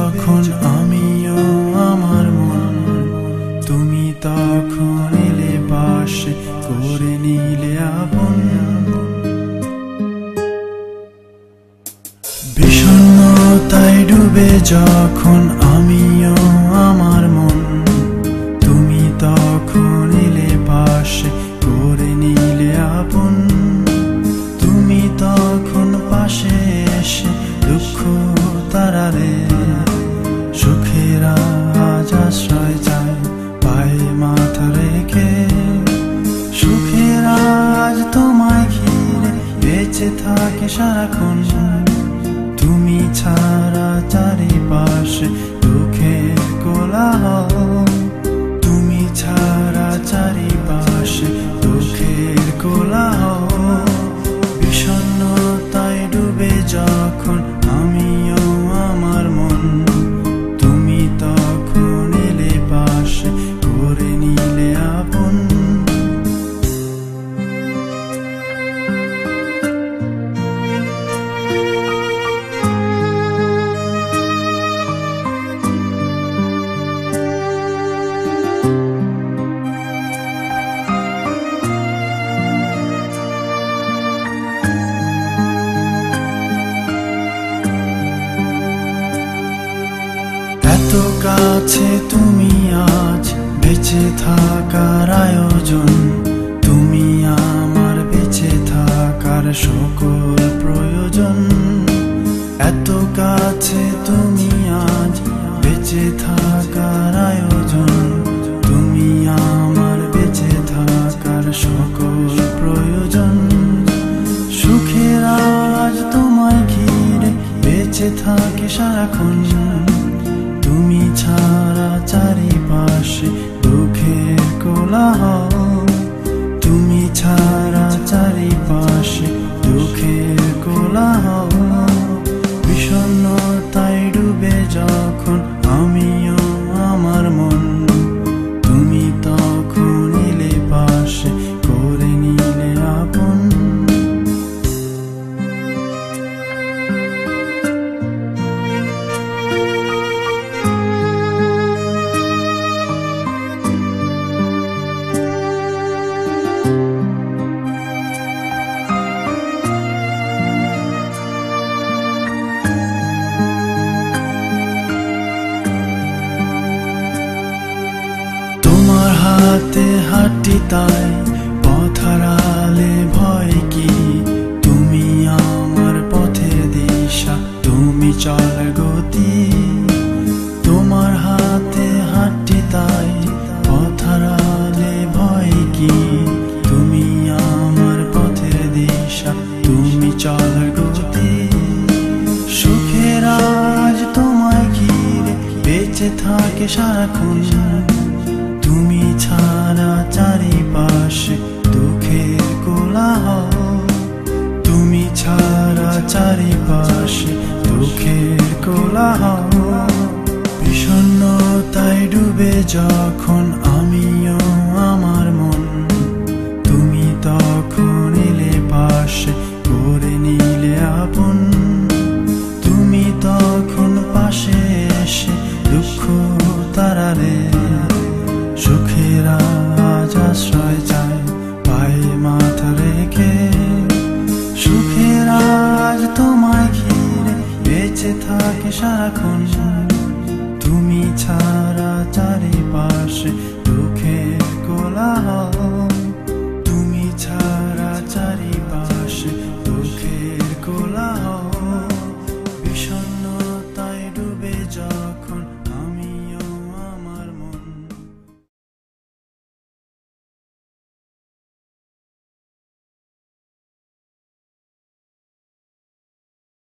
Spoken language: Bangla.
যখন আমিও আমার মন, তুমি তখন এলে পাশে করে নিলে আপন। বিষণ্ণতায় ডুবে যখন আমিও আমার মন, তুমি তখন এলে পাশে করে নিলে আপন। তুমি তখন পাশে এসে দুঃখ তারারে সুখের আজ আশ্রয় যায় পায়ে মাথা রেখে। সুখের আজ তোমায় ঘিরে বেঁচে থাকে সারাক্ষণ, তুমি ছাড়া চারিপাশে দুঃখের কোলাহল। তুমি ছাড়া চারিপাশে দুঃখের কোলাহল। বিষণ্ণতায় ডুবে যখন আমিও আমার মন, তুমি তখন এলে পাশে করে নিলে আপন। এত কাছে তুমি আজ বেঁচে থাকার আয়োজন, তুমি আমার বেঁচে থাকার সকল প্রয়োজন। এত কাছে তুমি আজ বেঁচে থাকার আয়োজন, তুমি আমার বেঁচে থাকার সকল প্রয়োজন। সুখের আজ তোমায় ঘিরে বেঁচে থাকে সারাক্ষণ, তুমি ছাড়া চারিপাশে দুঃখের কোলাহল। তুমি ছাড়া চারিপাশে দুঃখের কোলাহল। বিষণ্ণতায় ডুবে যখন আমিও আমার মন, তুমি তখন এলে পাশে করে নিলে আপন। হাতে হাঁটি তাই পথ হারালে ভয় কি, তুমি আমার পথের দিশা, তুমি চলার গতি। তোমার হাতে হাঁটি তাই পথ হারালে ভয় কি, তুমি আমার পথের দিশা, তুমি চলার গতি। সুখের আজ তোমায় ঘিরে বেঁচে থাকে সারাক্ষণ, তুমি ছাড়া চারিপাশে দুঃখের কোলাহল। তুমি ছাড়া চারিপাশে দুঃখের কোলাহল। বিষণ্ণতায় ডুবে যখন আমিও আমার মন, তুমি তখন এলে পাশে করে নিলে আপন। তুমি তখন পাশে এসে দুঃখ তারারে সুখের আজ আশ্রয় যায় পায়ে মাথা রেখে। সুখের আজ তোমায় ঘিরে বেঁচে থাকে সারাক্ষণ, তুমি ছাড়া চারিপাশে দুঃখের কোলাহল।